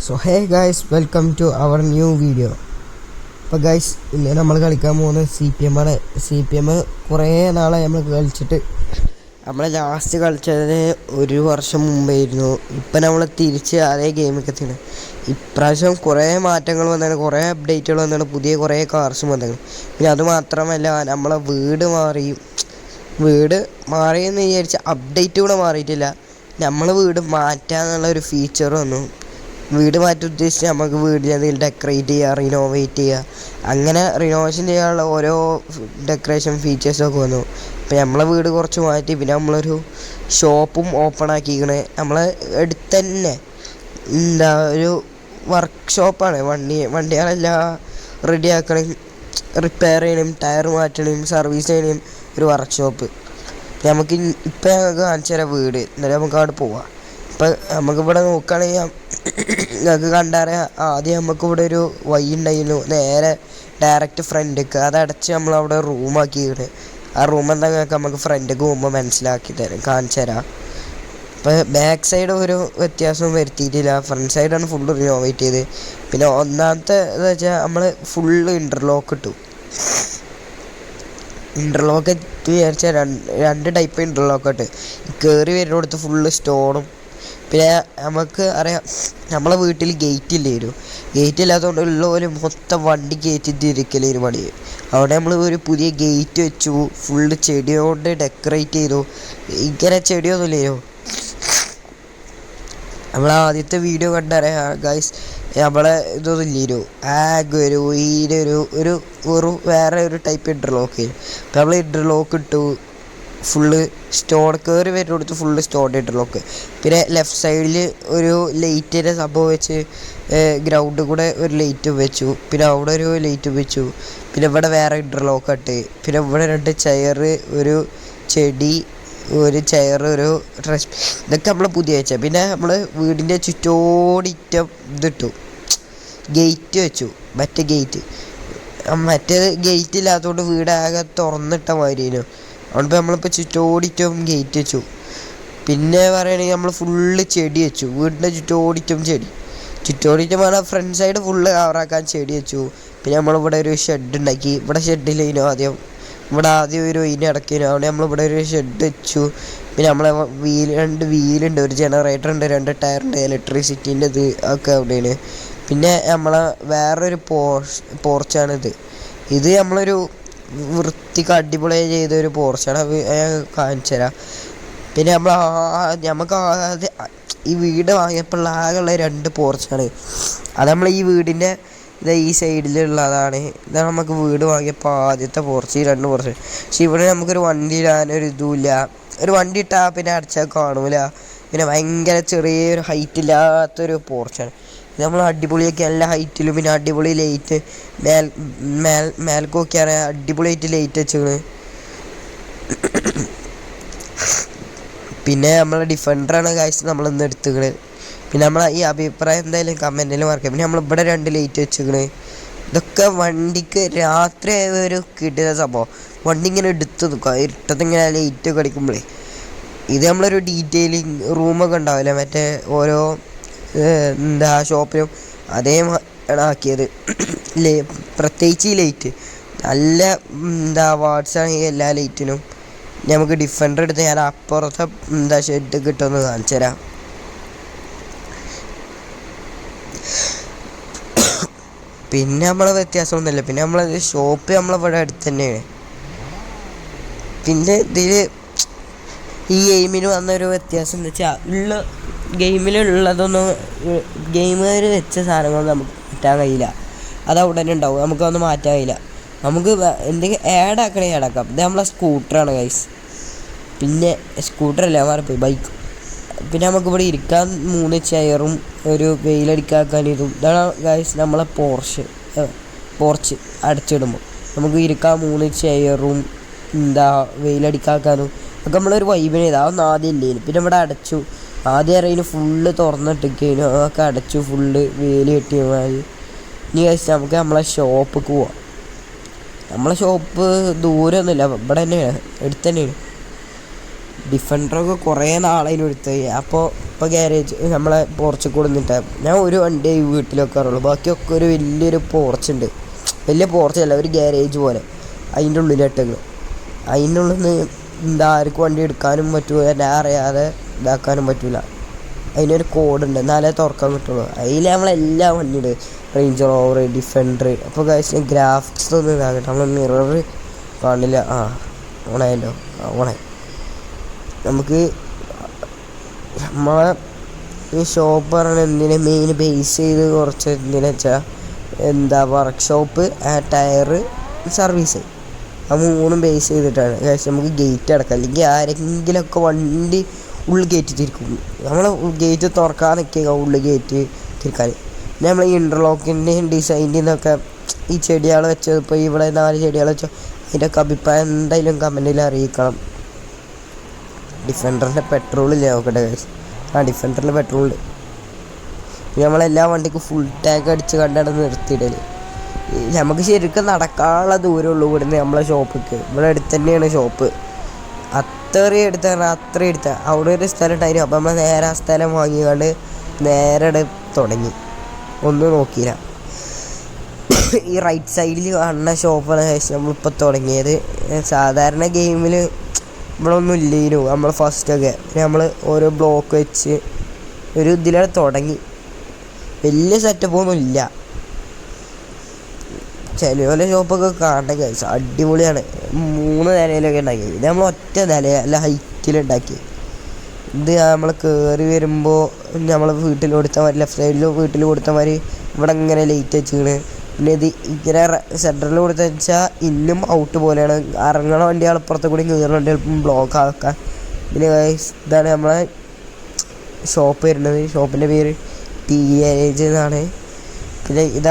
So hey guys, welcome to our new video. അപ്പോൾ guys ഇന്ന് നമ്മൾ കളിക്കാൻ പോകുന്നത് CPM ആണ്. CPM കുറേ നാളായി നമ്മൾ കളിച്ചിട്ട്. നമ്മൾ ലാസ്റ്റ് കളിച്ചതിന് 1 വർഷം മുമ്പായിരുന്നു. ഇപ്പം നമ്മൾ തിരിച്ച് അതേ ഗെയിമൊക്കെ എത്തിയാണ്. ഇപ്രാവശ്യം കുറേ മാറ്റങ്ങൾ വന്നാണ്, കുറേ അപ്ഡേറ്റുകൾ വന്നാണ്, പുതിയ കുറേ കാർസും വന്നാണ്. പിന്നെ അതുമാത്രമല്ല, നമ്മളെ വീട് മാറിയെന്ന് വിചാരിച്ച അപ്ഡേറ്റ് കൂടെ മാറിയിട്ടില്ല. നമ്മൾ വീട് മാറ്റാന്നുള്ള ഒരു ഫീച്ചർ വന്നു. വീട് മാറ്റി ഉദ്ദേശിച്ച് നമുക്ക് വീടിന് എന്തെങ്കിലും ഡെക്കറേറ്റ് ചെയ്യുക, റിനോവേറ്റ് ചെയ്യുക, അങ്ങനെ റിനോവേഷൻ ചെയ്യാനുള്ള ഓരോ ഡെക്കറേഷൻ ഫീച്ചേഴ്സൊക്കെ വന്നു. ഇപ്പം നമ്മളെ വീട് കുറച്ച് മാറ്റി. പിന്നെ നമ്മളൊരു ഷോപ്പും ഓപ്പൺ ആക്കിയിരിക്കണേ. നമ്മളെ അടുത്ത് തന്നെ ഒരു വർക്ക്ഷോപ്പാണ്. വണ്ടികളെല്ലാം റെഡിയാക്കണം, റിപ്പയർ ചെയ്യണം, ടയർ മാറ്റണം, സർവീസ് ചെയ്യണം, ഒരു വർക്ക്ഷോപ്പ്. ഞങ്ങൾക്ക് കാണിച്ചു തരാം വീട്, എന്നാലും നമുക്ക് അവിടെ പോവാം. ഇപ്പം നമുക്കിവിടെ നോക്കുകയാണെങ്കിൽ നിങ്ങൾക്ക് കണ്ടറിയാം, ആദ്യം നമുക്കിവിടെ ഒരു വഴി ഉണ്ടായിരുന്നു, നേരെ ഡയറക്റ്റ് ഫ്രണ്ടിലേക്ക്. അതടച്ച് നമ്മളവിടെ റൂമാക്കിയിട്ട്, ആ റൂം എന്താ നമുക്ക് ഫ്രണ്ടിലേക്ക് പോകുമ്പോൾ കാണിച്ചു തരാം. ഇപ്പം ബാക്ക് സൈഡ് ഒരു വ്യത്യാസവും വരുത്തിയിട്ടില്ല, ഫ്രണ്ട് സൈഡാണ് ഫുള്ള് റിനോവേറ്റ് ചെയ്ത്. പിന്നെ ഒന്നാമത്തെ എന്ന് വെച്ചാൽ നമ്മൾ ഫുള്ള് ഇൻ്റർലോക്ക് ഇട്ടു. ഇൻ്റർലോക്ക് വിചാരിച്ചാൽ രണ്ട് ടൈപ്പ് ഇൻ്റർലോക്ക് ഇട്ട്. കയറി വരുന്നിടത്ത് ഫുള്ള് സ്റ്റോണും. പിന്നെ നമുക്ക് അറിയാം, നമ്മളെ വീട്ടിൽ ഗേറ്റ് ഇല്ലായിരുന്നു. ഗേറ്റ് ഇല്ലാത്തതുകൊണ്ട് ഉള്ളവർ മൊത്തം വണ്ടി കയറ്റിട്ടിരിക്കലൊരു പണി. അവിടെ നമ്മൾ ഒരു പുതിയ ഗേറ്റ് വെച്ചു, ഫുള്ള് ചെടി കൊണ്ട് ഡെക്കറേറ്റ് ചെയ്തു. ഇങ്ങനെ ചെടിയൊന്നുമില്ലയോ. നമ്മൾ ആദ്യത്തെ വീഡിയോ കണ്ടറിയാം ഗൈസ്, നമ്മളെ ഇതൊന്നും ഇല്ലല്ലോ, ഒരു വേറെ ഒരു ടൈപ്പ് ഇൻ്റർലോക്ക്. അപ്പം നമ്മൾ ഇൻ്റർലോക്ക് ഇട്ടു, ഫുള്ള് സ്റ്റോൺ. കയറി വരുന്നിടത്ത് ഫുള്ള് സ്റ്റോൺ ഇൻ്റർലോക്ക്. പിന്നെ ലെഫ്റ്റ് സൈഡിൽ ഒരു ലൈറ്റിൻ്റെ സംഭവം വെച്ച്, ഗ്രൗണ്ടിൽ കൂടെ ഒരു ലൈറ്റ് വെച്ചു. പിന്നെ അവിടെ ഒരു ലൈറ്റ് വെച്ചു. പിന്നെ ഇവിടെ വേറെ ഇൻ്റർലോക്ക് ഇട്ട്. പിന്നെ ഇവിടെ 2 ചെയർ, ഒരു ചെടി, ഒരു ചെയർ, ഒരു ഡ്രസ്, ഇതൊക്കെ നമ്മൾ പുതിയ വെച്ചാൽ. പിന്നെ നമ്മൾ വീടിൻ്റെ ചുറ്റോടിറ്റം ഇതിട്ടു, ഗേറ്റ് വെച്ചു. മറ്റേ ഗേറ്റ് ഇല്ലാത്തതുകൊണ്ട് വീടാകെ തുറന്നിട്ട മാതിരിയായിരുന്നു. അതുകൊണ്ട് നമ്മളിപ്പോൾ ചുറ്റോടിറ്റം ഗേറ്റ് വെച്ചു. പിന്നെ പറയുകയാണെങ്കിൽ നമ്മൾ ഫുള്ള് ചെടി വെച്ചു, വീടിൻ്റെ ചുറ്റോടിറ്റം ചെടി. ചുറ്റോടിറ്റം പറഞ്ഞാൽ ഫ്രണ്ട് സൈഡ് ഫുള്ള് കവറാക്കാൻ ചെടി വെച്ചു. പിന്നെ നമ്മളിവിടെ ഒരു ഷെഡ് ഉണ്ടാക്കി. ഇവിടെ ഷെഡിലേനു ആദ്യം, ഇവിടെ ഒരു ഇതിന് ഇടയ്ക്കേനു. അവിടെ നമ്മളിവിടെ ഒരു ഷെഡ് വെച്ചു. പിന്നെ നമ്മളെ 2 വീലുണ്ട്, ഒരു ജനറേറ്റർ ഉണ്ട്, 2 ടയറുണ്ട്, ഇലക്ട്രിസിറ്റീൻ്റെ ഇത് ഒക്കെ അവിടെയാണ്. പിന്നെ നമ്മളെ വേറൊരു പോർച്ചാണിത്. ഇത് നമ്മളൊരു വൃത്തിക്ക് അടിപൊളിയായി ചെയ്തൊരു പോർച്ചാണ്. കാണിച്ചു തരാം. പിന്നെ നമുക്ക് ഈ വീട് വാങ്ങിയപ്പോൾ ആകെയുള്ള 2 പോർച്ചാണ്. അത് നമ്മൾ ഈ വീടിൻ്റെ ഈ സൈഡിലുള്ളതാണ്. ഇതാണ് നമുക്ക് വീട് വാങ്ങിയപ്പോൾ ആദ്യത്തെ പോർച്ച്, ഈ 2 പോർച്ച്. പക്ഷെ ഇവിടെ നമുക്കൊരു വണ്ടി ഇടാനൊരു ഇതുമില്ല. ഒരു വണ്ടി ഇട്ടാൽ പിന്നെ അടച്ചാൽ കാണൂല. പിന്നെ ഭയങ്കര ചെറിയൊരു ഹൈറ്റ് ഇല്ലാത്തൊരു പോർച്ചാണ്. ഇത് നമ്മൾ അടിപൊളിയൊക്കെ നല്ല ഹൈറ്റിലും, പിന്നെ അടിപൊളി ലൈറ്റ് മേൽക്കൊക്കെ അറിയാം, അടിപൊളിയായിട്ട് ലൈറ്റ് വെച്ചാണ്. പിന്നെ നമ്മളെ ഡിഫൻഡറാണ് കാഴ്ച നമ്മൾ ഇന്ന് എടുത്തുക്കണ്. പിന്നെ നമ്മളെ ഈ അഭിപ്രായം എന്തായാലും കമൻറ്റിൽ മറക്കാം. പിന്നെ നമ്മളിവിടെ 2 ലൈറ്റ് വെച്ചിക്കണ്. ഇതൊക്കെ വണ്ടിക്ക് രാത്രി ഒരു കിട്ടുന്ന സംഭവം. വണ്ടി ഇങ്ങനെ എടുത്ത് നിൽക്കുക, ഇരുട്ടത്തിങ്ങനെ ലൈറ്റൊക്കെ അടിക്കുമ്പോഴേ. ഇത് നമ്മളൊരു ഡീറ്റെയിലിങ് റൂമൊക്കെ ഉണ്ടാവില്ല, മറ്റേ ഓരോ ഷോപ്പിലും അതേ ആക്കിയത്. പ്രത്യേകിച്ച് ഈ ലൈറ്റ് നല്ല വാട്സാണെങ്കിൽ എല്ലാ ലൈറ്റിനും. നമുക്ക് ഡിഫൻഡർ എടുത്ത് ഞാൻ അപ്പുറത്തെ ഷെഡ് കിട്ടുമെന്ന് കാണിച്ചു തരാം. പിന്നെ നമ്മളെ വ്യത്യാസമൊന്നുമില്ല. പിന്നെ നമ്മളെ ഷോപ്പ് നമ്മളിവിടെ അടുത്ത് തന്നെയാണ്. പിന്നെ ഇതിൽ ഈ ഗെയിമിന് വന്നൊരു വ്യത്യാസം എന്ന് വെച്ചാൽ ഗെയിമിലുള്ളതൊന്നും ഗെയിമുകാർ വെച്ച സാധനങ്ങളൊന്നും നമുക്ക് മാറ്റാൻ കഴിയില്ല. അതവിടെ തന്നെ ഉണ്ടാവും, നമുക്കൊന്നും മാറ്റാൻ കഴിയില്ല. നമുക്ക് എന്തെങ്കിലും ആഡാക്കാം. ഇത് നമ്മളെ സ്കൂട്ടറാണ് ഗൈസ്. പിന്നെ സ്കൂട്ടറല്ല, മാറിപ്പോയി, ബൈക്ക്. പിന്നെ നമുക്കിവിടെ ഇരിക്കാൻ 3 ചെയറും ഒരു വെയിലടിക്കാൻ ഇതും. ഇതാണ് ഗൈസ് നമ്മളെ പോർച്ച് അടച്ചിടുമ്പോൾ നമുക്ക് ഇരിക്കാൻ 3 ചെയറും വെയിലടിക്കാനും ഒക്കെ നമ്മളൊരു വൈബിന് ചെയ്താൽ അതൊന്നും ആദ്യം ഇല്ലേനും. പിന്നെ ഇവിടെ അടച്ചു. ആദ്യം അറിയുന്നു ഫുള്ള് തുറന്നിട്ടിരിക്കുന്നു, അതൊക്കെ അടച്ചു, ഫുള്ള് വേലി കെട്ടിയ മാതിരി. ഇനി ഗൈസ് നമുക്ക് നമ്മളെ ഷോപ്പിക്ക് പോവാം. നമ്മളെ ഷോപ്പ് ദൂരമൊന്നുമില്ല, ഇവിടെ തന്നെയാണ്, അടുത്ത് തന്നെയാണ്. ഡിഫൻഡറൊക്കെ കുറേ നാളതിന് എടുത്ത്. അപ്പോൾ ഇപ്പോൾ ഗ്യാരേജ് നമ്മളെ പോർച്ചിൽ കൊടുത്തിട്ട് ഞാൻ ഒരു വണ്ടി വീട്ടിലൊക്കെ അറിയുള്ളൂ. ബാക്കിയൊക്കെ ഒരു വലിയൊരു പോർച്ചുണ്ട്. വലിയ പോർച്ചല്ല, ഒരു ഗ്യാരേജ് പോലെ. അതിൻ്റെ ഉള്ളിലിട്ടങ്ങൾ അതിൻ്റെ ഉള്ളിൽ നിന്ന് ആർക്കും വണ്ടി എടുക്കാനും പറ്റൂല, ഞാൻ അറിയാതെ ഇതാക്കാനും പറ്റില്ല. അതിനൊരു കോഡുണ്ട്, എന്നാലേ തുറക്കാൻ കിട്ടുള്ളൂ. അതിൽ നമ്മളെല്ലാം വണ്ടിയുണ്ട്, റേഞ്ച് റോവർ, ഡിഫൻഡർ. അപ്പോൾ കഴിച്ച് ഗ്രാഫിക്സ് ഒന്നും ഇതാകട്ടെ, നമ്മൾ മിറർ കാണില്ല. ഓണായല്ലോ, ഓണായി. നമുക്ക് നമ്മളെ ഈ ഷോപ്പ് പറഞ്ഞാൽ എന്തിനെ മെയിൻ ബേസ് ചെയ്ത് കുറച്ച് എന്തിനാ വെച്ചാൽ വർക്ക്ഷോപ്പ്, ടയറ്, സർവീസ്, ആ മൂന്നും ബേസ് ചെയ്തിട്ടാണ് നമുക്ക് ഗേറ്റ് അടക്കാം. അല്ലെങ്കിൽ ആരെങ്കിലുമൊക്കെ വണ്ടി ഉള്ളിൽ കയറ്റി തിരിക്കും. നമ്മൾ ഗേറ്റ് തുറക്കാൻ നിൽക്കുക, ഉള്ളിൽ കയറ്റി തിരിക്കാൻ. പിന്നെ നമ്മൾ ഈ ഇൻ്റർലോക്കിൻ്റെയും ഡിസൈനിൽ നിന്നൊക്കെ ഈ ചെടികൾ വെച്ചത്, ഇപ്പോൾ ഇവിടെ 4 ചെടികൾ വെച്ചോ, അതിൻ്റെയൊക്കെ അഭിപ്രായം എന്തായാലും കമൻറ്റിൽ അറിയിക്കണം. ഡിഫൻഡറിൻ്റെ പെട്രോളില്ല നോക്കട്ടെ. ഡിഫൻഡറിൽ പെട്രോളുണ്ട്. പിന്നെ നമ്മളെല്ലാ വണ്ടിക്കും ഫുൾ ടാങ്ക് അടിച്ച് കണ്ടാണ് നിർത്തിയിടൽ. നമുക്ക് ശരിക്കും നടക്കാനുള്ള ദൂരമുള്ളൂ ഇവിടുന്ന് നമ്മളെ ഷോപ്പിക്ക്. ഇവിടെ അടുത്ത് തന്നെയാണ് ഷോപ്പ്. അത്രയും എടുത്താണ്, അത്രയും എടുത്ത അവിടെ ഒരു സ്ഥലം ഉണ്ടായിരുന്നു. അപ്പോൾ നമ്മൾ നേരെ ആ സ്ഥലം വാങ്ങിക്കൊണ്ട് നേരെ തുടങ്ങി, ഒന്നും നോക്കിയില്ല. ഈ റൈറ്റ് സൈഡിൽ കാണുന്ന ഷോപ്പാണ് നമ്മളിപ്പോൾ തുടങ്ങിയത്. സാധാരണ ഗെയിമിൽ ഇവിടെ ഒന്നും ഇല്ലേനു. നമ്മൾ ഫസ്റ്റൊക്കെ നമ്മൾ ഓരോ ബ്ലോക്ക് വെച്ച് ഒരു ഇതിലാണ് തുടങ്ങി. വലിയ സെറ്റപ്പൊന്നും ഇല്ല. ചില ഷോപ്പൊക്കെ കാണാൻ കഴിച്ചു, അടിപൊളിയാണ്. 3 നിലയിലൊക്കെ ഉണ്ടാക്കി. ഇത് നമ്മൾ ഒറ്റ നില അല്ല ഹൈറ്റിലുണ്ടാക്കി. ഇത് നമ്മൾ കയറി വരുമ്പോൾ നമ്മൾ വീട്ടിൽ കൊടുത്താൽ മതി, ലെഫ്റ്റ് സൈഡിൽ വീട്ടിൽ കൊടുത്താൽ മതി. ഇവിടെ ഇങ്ങനെ ലൈറ്റ് വെച്ചിങ്ങനെ. പിന്നെ ഇത് ഇങ്ങനെ സെൻറ്ററിൽ കൊടുത്ത വെച്ചാൽ ഇന്നും ഔട്ട് പോലെയാണ്. ഇറങ്ങണ വണ്ടികൾ അപ്പുറത്തെ കൂടി കയറുന്ന വണ്ടികൾ ബ്ലോക്ക് ആക്കാൻ. പിന്നെ ഇതാണ് നമ്മളെ ഷോപ്പ് വരുന്നത്. ഷോപ്പിൻ്റെ പേര് ടി-ഗാരേജ് എന്നാണ്. പിന്നെ ഇത്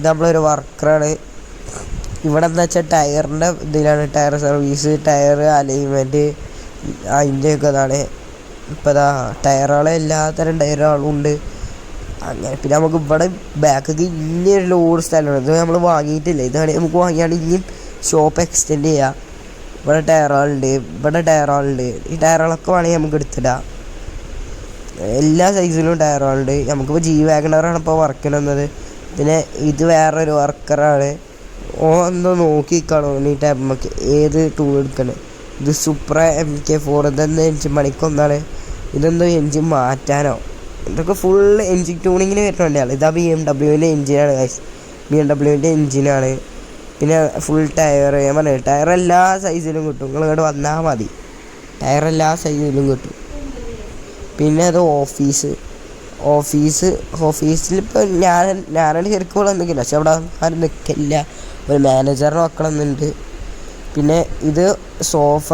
നമ്മളൊരു വർക്കറാണ്. ഇവിടെ എന്താ വെച്ചാൽ ടയറിൻ്റെ ഇതിലാണ്, ടയർ സർവീസ്, ടയർ അലൈൻമെൻറ്റ്, അതിൻ്റെയൊക്കെ ഇതാണ്. ഇപ്പോൾ ടയറുകളെ എല്ലാത്തരം ടയറുകളും ഉണ്ട് അങ്ങനെ. പിന്നെ നമുക്ക് ഇവിടെ ബാക്കൊക്കെ ഇനിയൊരു ലോഡ് സ്ഥലമാണ്. ഇത് നമ്മൾ വാങ്ങിയിട്ടില്ല. ഇതാണ് നമുക്ക് വാങ്ങിയാണ് ഇനിയും ഷോപ്പ് എക്സ്റ്റെൻഡ് ചെയ്യുക. ഇവിടെ ടയറുകളുണ്ട്, ഇവിടെ ടയറുകളുണ്ട്. ഈ ടയറുകളൊക്കെ വേണമെങ്കിൽ നമുക്ക് എടുത്തിടാം. എല്ലാ സൈസിലും ടയറുകളുണ്ട്. നമുക്കിപ്പോൾ G-Wagoner ഇപ്പോൾ വർക്കിന് വന്നത്. പിന്നെ ഇത് വേറൊരു വർക്കറാണ്. എന്തോ നോക്കിക്കാണോ ഈ ടൈപ്പ് നമുക്ക് ഏത് ടൂൾ എടുക്കണം. ഇത് സുപ്ര MK4. ഇതെന്താ എൻജിൻ പണിക്കൊന്നാണ്. ഇതെന്തോ എൻജിൻ മാറ്റാനോ, ഇതൊക്കെ ഫുൾ എൻജിൻ ട്യൂണിങ്ങിന് വരുന്ന വണ്ടിയാണ്. ഇതാ BMW എൻജിനാണ്, BMW എൻജിനാണ്. പിന്നെ ഫുൾ ടയർ, ഞാൻ പറഞ്ഞു ടയർ എല്ലാ സൈസിലും കിട്ടും. നിങ്ങൾ ഇങ്ങോട്ട് വന്നാൽ മതി, ടയർ എല്ലാ സൈസിലും കിട്ടും. പിന്നെ അത് ഓഫീസിലിപ്പോൾ ഞാനാണ് ശരിക്കും ഇവിടെ നിൽക്കില്ല, പക്ഷെ അവിടെ ആരും നിൽക്കില്ല. ഒരു മാനേജറിനെ വെക്കണമെന്നുണ്ട്. പിന്നെ ഇത് സോഫ,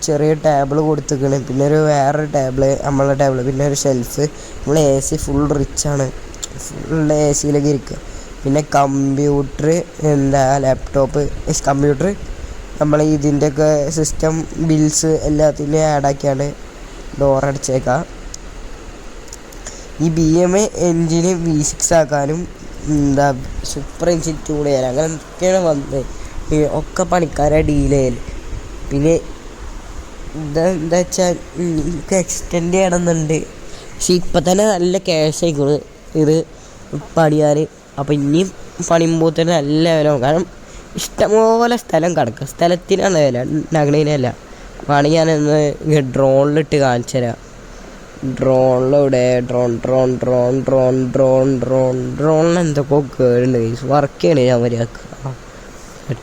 ചെറിയ ടേബിൾ കൊടുത്തിരിക്കണം. പിന്നെ വേറൊരു ടേബിള്, നമ്മളെ ടേബിള്, പിന്നെ ഒരു ഷെൽഫ്. നമ്മൾ AC ഫുൾ റിച്ചാണ്, ഫുൾ AC-യിലേക്ക് ഇരിക്കുക. പിന്നെ കമ്പ്യൂട്ടർ, ലാപ്ടോപ്പ്, കമ്പ്യൂട്ടർ നമ്മൾ ഇതിൻ്റെയൊക്കെ സിസ്റ്റം ബിൽസ് എല്ലാത്തിനും ആഡാക്കിയാണ് ഡോറടിച്ചേക്കാം. ഈ BMA എൻജിന് V6 ആക്കാനും സൂപ്പർ എൻജിൻ ട്യൂൺ ചെയ്യാൻ അങ്ങനെയൊക്കെയാണ് വന്നത്. ഒക്കെ പണിക്കാരെ ഡീൽ ചെയ്യൽ. പിന്നെ എന്താ വെച്ചാൽ എനിക്ക് എക്സ്റ്റെൻഡ് ചെയ്യണമെന്നുണ്ട്, പക്ഷെ ഇപ്പം തന്നെ നല്ല ക്യാഷ് ആയിക്കോളൂ ഇത് പണിയാൻ. അപ്പോൾ ഇനിയും പണിയുമ്പോൾ തന്നെ നല്ല വില, കാരണം ഇഷ്ടംപോലെ സ്ഥലം കിടക്കുക. സ്ഥലത്തിനാണ് വില, ഉണ്ടാക്കണതിനല്ല. വേണമെങ്കിൽ ഞാനൊന്ന് ഡ്രോണിലിട്ട് കാണിച്ചു തരാം. ഡ്രോണിലൂടെ ഡ്രോണിന് എന്തൊക്കെയോ കേടുണ്ട്, വർക്ക് ചെയ്യണേ ഞാൻ മര്യാദക്ക്.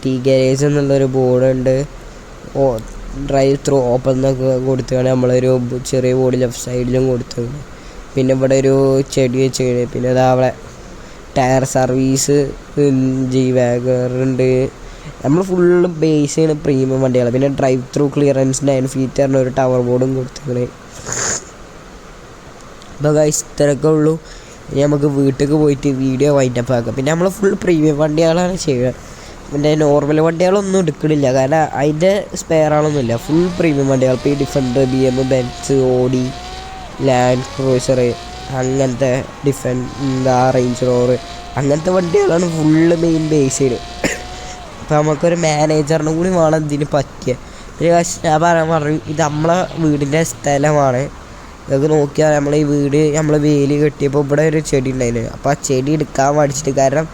ടി-ഗാരേജ് എന്നുള്ളൊരു ബോർഡുണ്ട്. ഡ്രൈവ് ത്രൂ ഓപ്പൺ എന്നൊക്കെ കൊടുത്തുകൊണ്ട് നമ്മളൊരു ചെറിയ ബോർഡ് ലെഫ്റ്റ് സൈഡിലും കൊടുത്തിട്ടുണ്ട്. പിന്നെ ഇവിടെ ഒരു ചെടി വെച്ചിട്ടുണ്ട്. പിന്നെ അവിടെ ടയർ സർവീസ്, G-Wagoner ഉണ്ട്. നമ്മൾ ഫുള്ള് ബേസ് ചെയ്യുന്ന പ്രീമിയം വണ്ടികൾ. പിന്നെ ഡ്രൈവ് ത്രൂ ക്ലിയറൻസ് 9 feet ഒരു ടവർ ബോർഡും കൊടുത്തിട്ടുണ്ട്. അപ്പോൾ ഇത്രയൊക്കെ ഉള്ളൂ. ഇനി നമുക്ക് വീട്ടിലേക്ക് പോയിട്ട് വീഡിയോ വൈൻഡപ്പ് ആക്കാം. പിന്നെ നമ്മൾ ഫുൾ പ്രീമിയം വണ്ടികളാണ് ചെയ്യുക. പിന്നെ നോർമൽ വണ്ടികളൊന്നും എടുക്കണില്ല, കാരണം അതിൻ്റെ സ്പെയറുകളൊന്നുമില്ല. ഫുൾ പ്രീമിയം വണ്ടികൾ. ഇപ്പോൾ ഈ Defender, BM, Benz, Audi, Land Cruiser, അങ്ങനത്തെ റേഞ്ച് റോവർ, അങ്ങനത്തെ വണ്ടികളാണ് ഫുള്ള് മെയിൻ ബേസ് ചെയ്ത്. അപ്പോൾ നമുക്കൊരു മാനേജറിനും കൂടി വേണം ഇതിന് പറ്റിയ. ഞാൻ പറയാൻ പറഞ്ഞു ഇത് നമ്മളെ വീടിൻ്റെ സ്ഥലമാണ്. ഇതൊക്കെ നോക്കിയാൽ നമ്മളെ ഈ വീട് നമ്മൾ വേലി കെട്ടിയപ്പോൾ ഇവിടെ ഒരു ചെടി ഉണ്ടായിരുന്നു. അപ്പോൾ ആ ചെടി എടുക്കാൻ മടിച്ചിട്ട്, കാരണം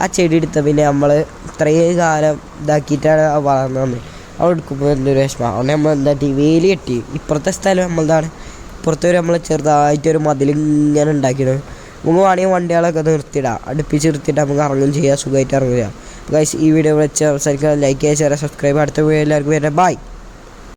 ആ ചെടി എടുത്ത പിന്നെ നമ്മൾ ഇത്രയും കാലം ഇതാക്കിയിട്ടാണ് വളർന്നത്. അവിടെ എടുക്കുമ്പോൾ എന്തൊരു വിഷമം. അതുകൊണ്ട് നമ്മൾ എന്താക്കി വേലി കെട്ടി. ഇപ്പുറത്തെ സ്ഥലം നമ്മളതാണ്, ഇപ്പുറത്തെ ഒരു നമ്മൾ ചെറുതായിട്ടൊരു മതിലിങ്ങനെ ഉണ്ടാക്കിയിടും. നമുക്ക് വേണമെങ്കിൽ വണ്ടികളൊക്കെ നിർത്തിയിടാം, അടുപ്പിച്ച് നിർത്തിയിട്ട് നമുക്ക് ഇറങ്ങുകയും ചെയ്യാം, സുഖമായിട്ട് ഇറങ്ങുക. ഗൈസ് ഈ വീഡിയോ വെച്ച് സംസാരിക്കാൻ ലൈക്ക് ചെയ്യുക, ഷെയർ, സബ്സ്ക്രൈബ്. അടുത്ത വീഡിയോ എല്ലാവർക്കും വരുന്നത് ബൈ.